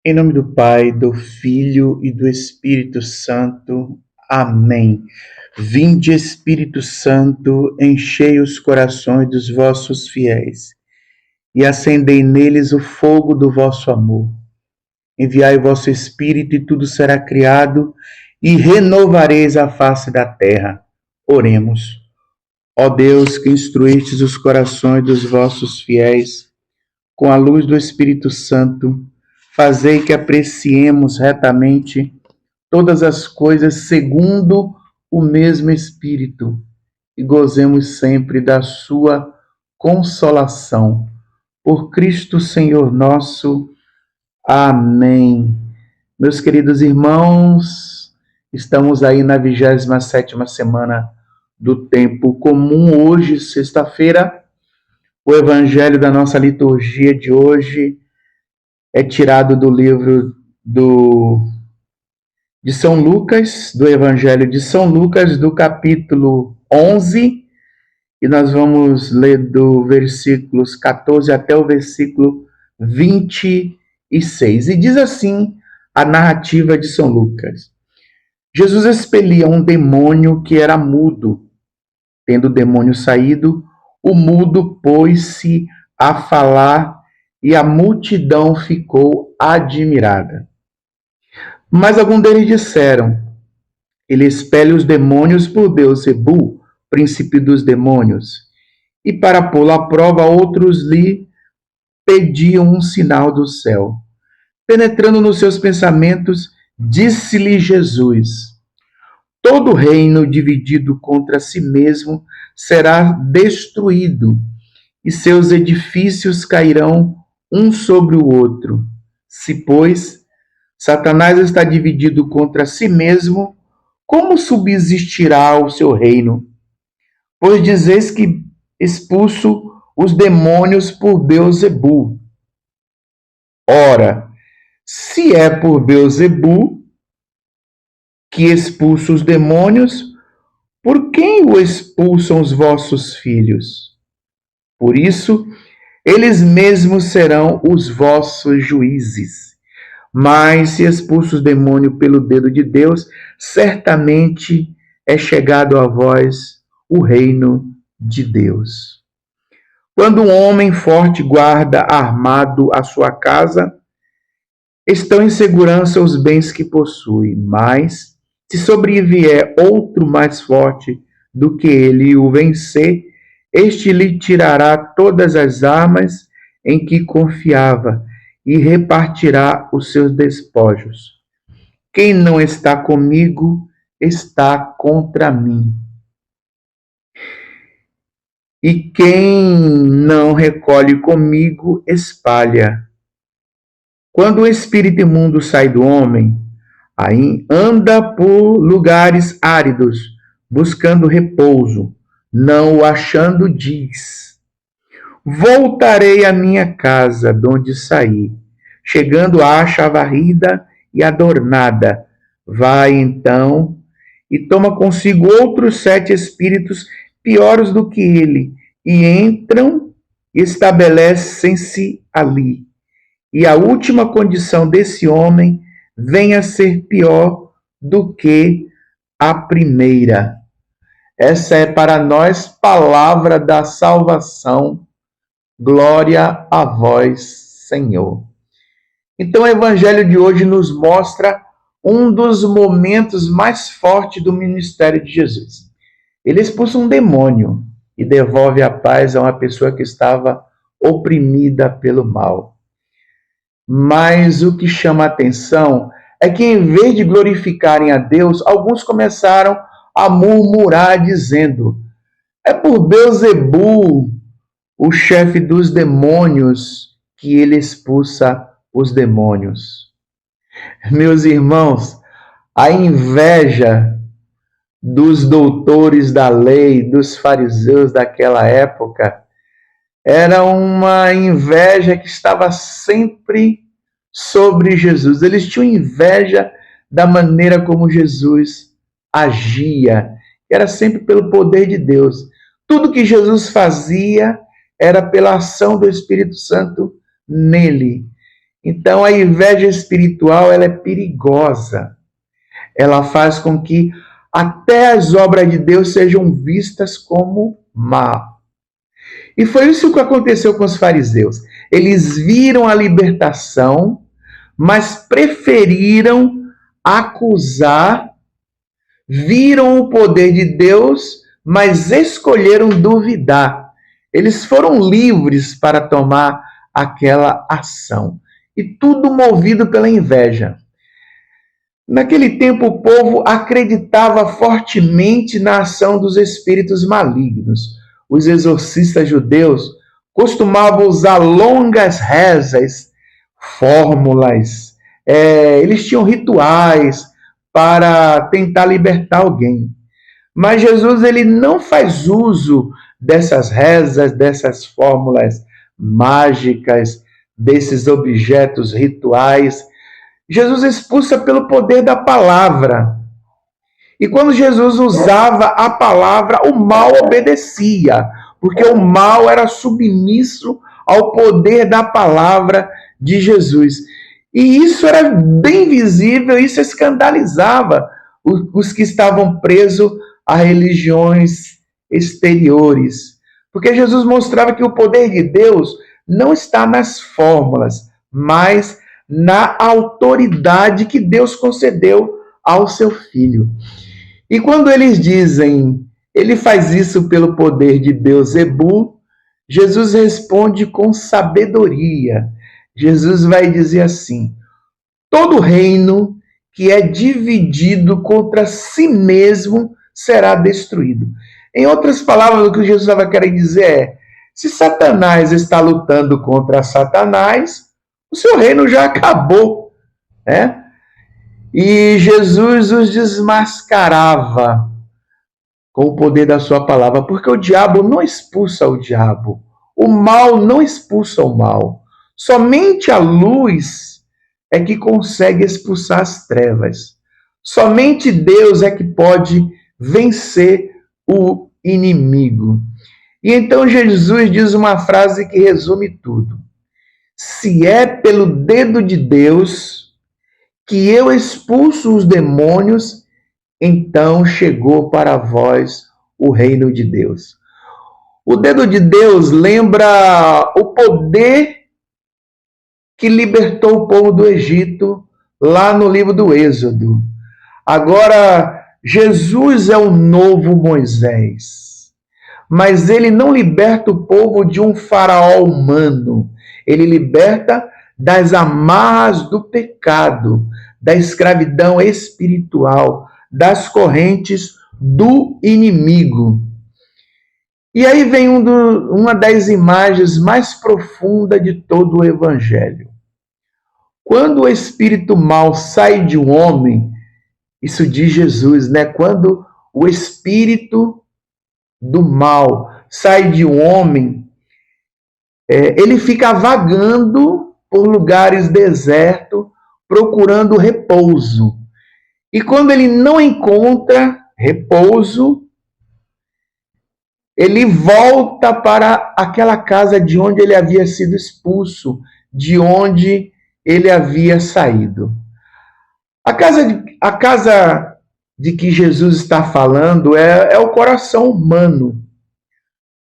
Em nome do Pai, do Filho e do Espírito Santo. Amém. Vinde, Espírito Santo, enchei os corações dos vossos fiéis e acendei neles o fogo do vosso amor. Enviai o vosso Espírito e tudo será criado e renovareis a face da terra. Oremos. Ó Deus, que instruístes os corações dos vossos fiéis com a luz do Espírito Santo, fazei que apreciemos retamente todas as coisas segundo o mesmo Espírito e gozemos sempre da sua consolação. Por Cristo Senhor nosso. Amém. Meus queridos irmãos, estamos aí na 27ª semana do Tempo Comum. Hoje, sexta-feira, o evangelho da nossa liturgia de hoje é tirado do livro de São Lucas, do Evangelho de São Lucas, do capítulo 11, e nós vamos ler do versículos 14 até o versículo 26. E diz assim a narrativa de São Lucas: Jesus expelia um demônio que era mudo. Tendo o demônio saído, o mudo pôs-se a falar e a multidão ficou admirada. Mas alguns deles disseram: ele expele os demônios por Beelzebul, príncipe dos demônios. E para pô-lo à prova, outros lhe pediam um sinal do céu. Penetrando nos seus pensamentos, disse-lhe Jesus: todo reino dividido contra si mesmo será destruído, e seus edifícios cairão um sobre o outro. Se, pois, Satanás está dividido contra si mesmo, como subsistirá o seu reino? Pois dizeis que expulso os demônios por Beelzebul. Ora, se é por Beelzebul que expulso os demônios, por quem o expulsam os vossos filhos? Por isso, eles mesmos serão os vossos juízes. Mas se expulso os demônios pelo dedo de Deus, certamente é chegado a vós o reino de Deus. Quando um homem forte guarda armado a sua casa, estão em segurança os bens que possui. Mas, se sobrevier outro mais forte do que ele e o vencer, este lhe tirará todas as armas em que confiava e repartirá os seus despojos. Quem não está comigo está contra mim. E quem não recolhe comigo espalha. Quando o espírito imundo sai do homem, aí anda por lugares áridos, buscando repouso. Não o achando, diz: voltarei à minha casa, de onde saí. Chegando, acha a varrida e adornada. Vai, então, e toma consigo outros 7 espíritos piores do que ele, e entram e estabelecem-se ali. E a última condição desse homem vem a ser pior do que a primeira. Essa é para nós palavra da salvação. Glória a vós, Senhor. Então, o evangelho de hoje nos mostra um dos momentos mais fortes do ministério de Jesus. Ele expulsa um demônio e devolve a paz a uma pessoa que estava oprimida pelo mal. Mas o que chama a atenção é que, em vez de glorificarem a Deus, alguns começaram a murmurar, dizendo: é por Beelzebul, o chefe dos demônios, que ele expulsa os demônios. Meus irmãos, a inveja dos doutores da lei, dos fariseus daquela época, era uma inveja que estava sempre sobre Jesus. Eles tinham inveja da maneira como Jesus agia. Era sempre pelo poder de Deus. Tudo que Jesus fazia era pela ação do Espírito Santo nele. Então a inveja espiritual, ela é perigosa. Ela faz com que até as obras de Deus sejam vistas como mal. E foi isso que aconteceu com os fariseus. Eles viram a libertação, mas preferiram acusar, viram o poder de Deus, mas escolheram duvidar. Eles foram livres para tomar aquela ação. E tudo movido pela inveja. Naquele tempo, o povo acreditava fortemente na ação dos espíritos malignos. Os exorcistas judeus costumavam usar longas rezas, fórmulas, eles tinham rituais para tentar libertar alguém. Mas Jesus, ele não faz uso dessas rezas, dessas fórmulas mágicas, desses objetos rituais. Jesus expulsa pelo poder da palavra. E quando Jesus usava a palavra, o mal obedecia, porque o mal era submisso ao poder da palavra de Jesus. E isso era bem visível, isso escandalizava os que estavam presos a religiões exteriores. Porque Jesus mostrava que o poder de Deus não está nas fórmulas, mas na autoridade que Deus concedeu ao seu Filho. E quando eles dizem, ele faz isso pelo poder de Beelzebul, Jesus responde com sabedoria. Jesus vai dizer assim: todo reino que é dividido contra si mesmo será destruído. Em outras palavras, o que Jesus estava querendo dizer é: se Satanás está lutando contra Satanás, o seu reino já acabou, né? E Jesus os desmascarava com o poder da sua palavra, porque o diabo não expulsa o diabo, o mal não expulsa o mal. Somente a luz é que consegue expulsar as trevas. Somente Deus é que pode vencer o inimigo. E então Jesus diz uma frase que resume tudo: se é pelo dedo de Deus que eu expulso os demônios, então chegou para vós o reino de Deus. O dedo de Deus lembra o poder que libertou o povo do Egito lá no livro do Êxodo. Agora, Jesus é o novo Moisés, mas ele não liberta o povo de um faraó humano. Ele liberta das amarras do pecado, da escravidão espiritual, das correntes do inimigo. E aí vem uma das imagens mais profundas de todo o Evangelho. Quando o espírito mau sai de um homem, isso diz Jesus, né? Quando o espírito do mal sai de um homem, ele fica vagando por lugares desertos, procurando repouso. E quando ele não encontra repouso, ele volta para aquela casa de onde ele havia sido expulso, de onde ele havia saído. A casa de que Jesus está falando é o coração humano.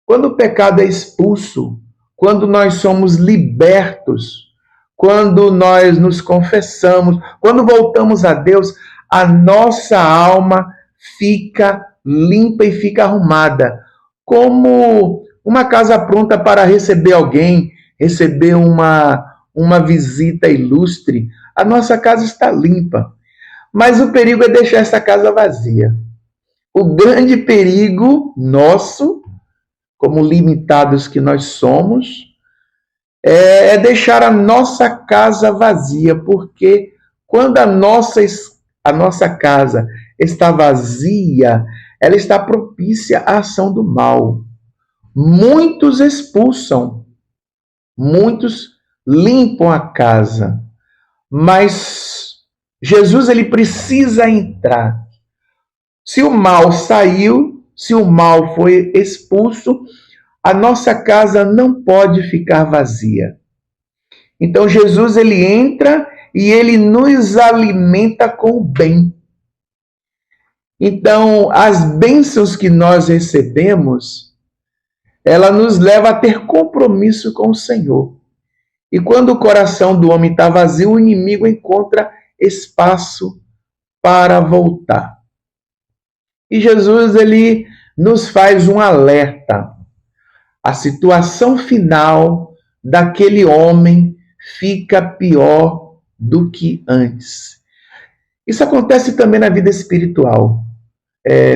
Quando o pecado é expulso, quando nós somos libertos, quando nós nos confessamos, quando voltamos a Deus, a nossa alma fica limpa e fica arrumada, como uma casa pronta para receber alguém, receber uma visita ilustre. A nossa casa está limpa, mas o perigo é deixar essa casa vazia. O grande perigo nosso, como limitados que nós somos, é deixar a nossa casa vazia, porque quando a nossa casa está vazia, ela está propícia à ação do mal. Muitos expulsam, muitos limpam a casa, mas Jesus ele precisa entrar. Se o mal saiu, se o mal foi expulso, a nossa casa não pode ficar vazia. Então Jesus ele entra e ele nos alimenta com o bem. Então as bênçãos que nós recebemos, ela nos leva a ter compromisso com o Senhor. E quando o coração do homem está vazio, o inimigo encontra espaço para voltar. E Jesus ele nos faz um alerta. A situação final daquele homem fica pior do que antes. Isso acontece também na vida espiritual.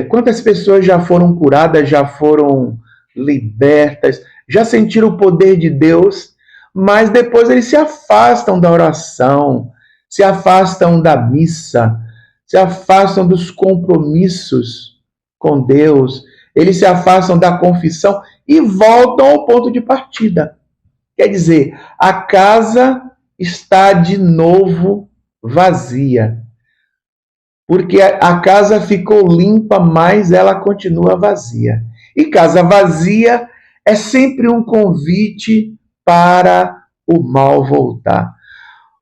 Quantas pessoas já foram curadas, já foram libertas, já sentiram o poder de Deus, mas depois eles se afastam da oração, se afastam da missa, se afastam dos compromissos com Deus, eles se afastam da confissão e voltam ao ponto de partida. Quer dizer, a casa está de novo vazia. Porque a casa ficou limpa, mas ela continua vazia. E casa vazia é sempre um convite para o mal voltar.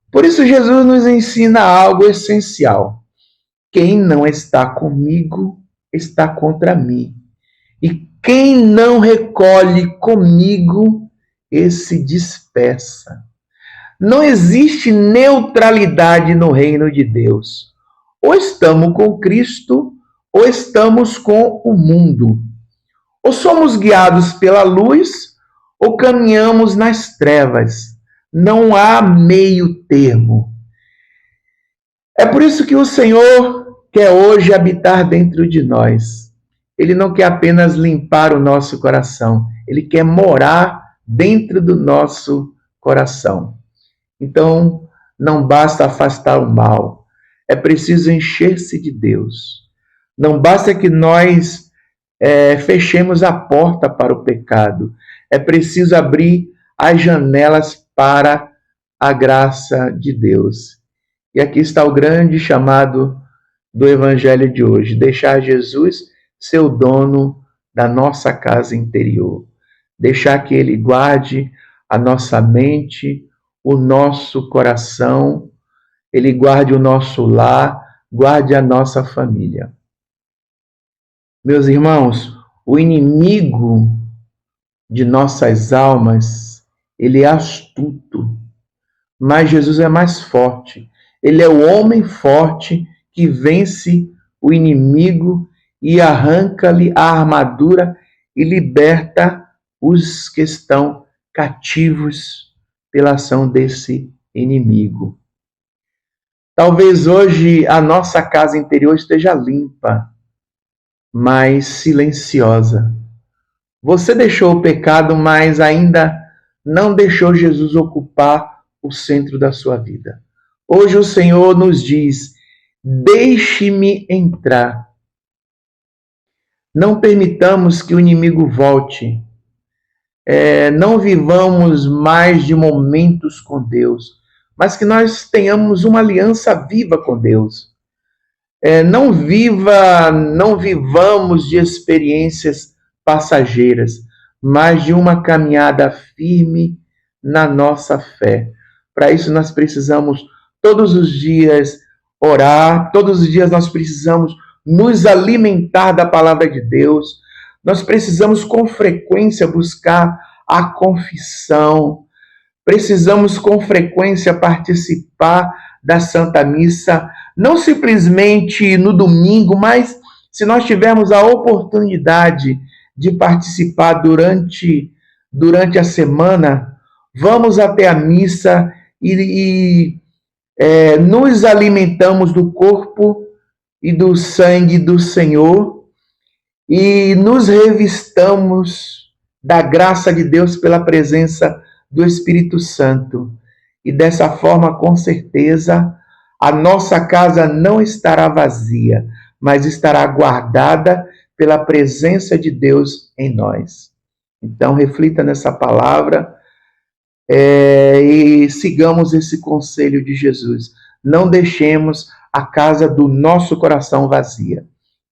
Por isso Jesus nos ensina algo essencial. Quem não está comigo está contra mim. E quem não recolhe comigo, esse dispersa. Não existe neutralidade no reino de Deus. Ou estamos com Cristo, ou estamos com o mundo. Ou somos guiados pela luz, ou caminhamos nas trevas. Não há meio termo. É por isso que o Senhor quer hoje habitar dentro de nós. Ele não quer apenas limpar o nosso coração, ele quer morar dentro do nosso coração. Então, não basta afastar o mal, é preciso encher-se de Deus. Não basta que nós fechemos a porta para o pecado, é preciso abrir as janelas para a graça de Deus. E aqui está o grande chamado do Evangelho de hoje: deixar Jesus ser o dono da nossa casa interior. Deixar que Ele guarde a nossa mente, o nosso coração, Ele guarde o nosso lar, guarde a nossa família. Meus irmãos, o inimigo de nossas almas, ele é astuto, mas Jesus é mais forte. Ele é o homem forte que vence o inimigo e arranca-lhe a armadura e liberta os que estão cativos pela ação desse inimigo. Talvez hoje a nossa casa interior esteja limpa, mas silenciosa. Você deixou o pecado, mas ainda não deixou Jesus ocupar o centro da sua vida. Hoje o Senhor nos diz: deixe-me entrar. Não permitamos que o inimigo volte. Não vivamos mais de momentos com Deus, mas que nós tenhamos uma aliança viva com Deus. Não vivamos de experiências passageiras, mas de uma caminhada firme na nossa fé. Para isso nós precisamos todos os dias orar, todos os dias nós precisamos nos alimentar da palavra de Deus, nós precisamos com frequência buscar a confissão, precisamos com frequência participar da Santa Missa, não simplesmente no domingo, mas se nós tivermos a oportunidade de participar durante a semana, vamos até a missa e nos alimentamos do corpo e do sangue do Senhor e nos revistamos da graça de Deus pela presença do Espírito Santo. E dessa forma, com certeza, a nossa casa não estará vazia, mas estará guardada pela presença de Deus em nós. Então, reflita nessa palavra e sigamos esse conselho de Jesus. Não deixemos a casa do nosso coração vazia,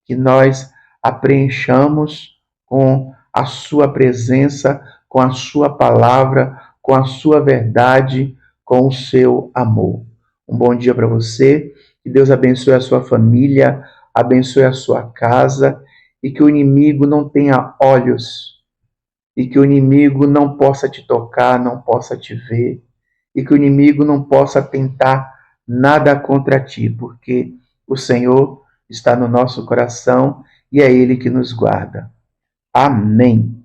que nós a preenchamos com a sua presença, com a sua palavra, com a sua verdade, com o seu amor. Um bom dia para você, que Deus abençoe a sua família, abençoe a sua casa e que o inimigo não tenha olhos e que o inimigo não possa te tocar, não possa te ver e que o inimigo não possa tentar nada contra ti, porque o Senhor está no nosso coração e é Ele que nos guarda. Amém.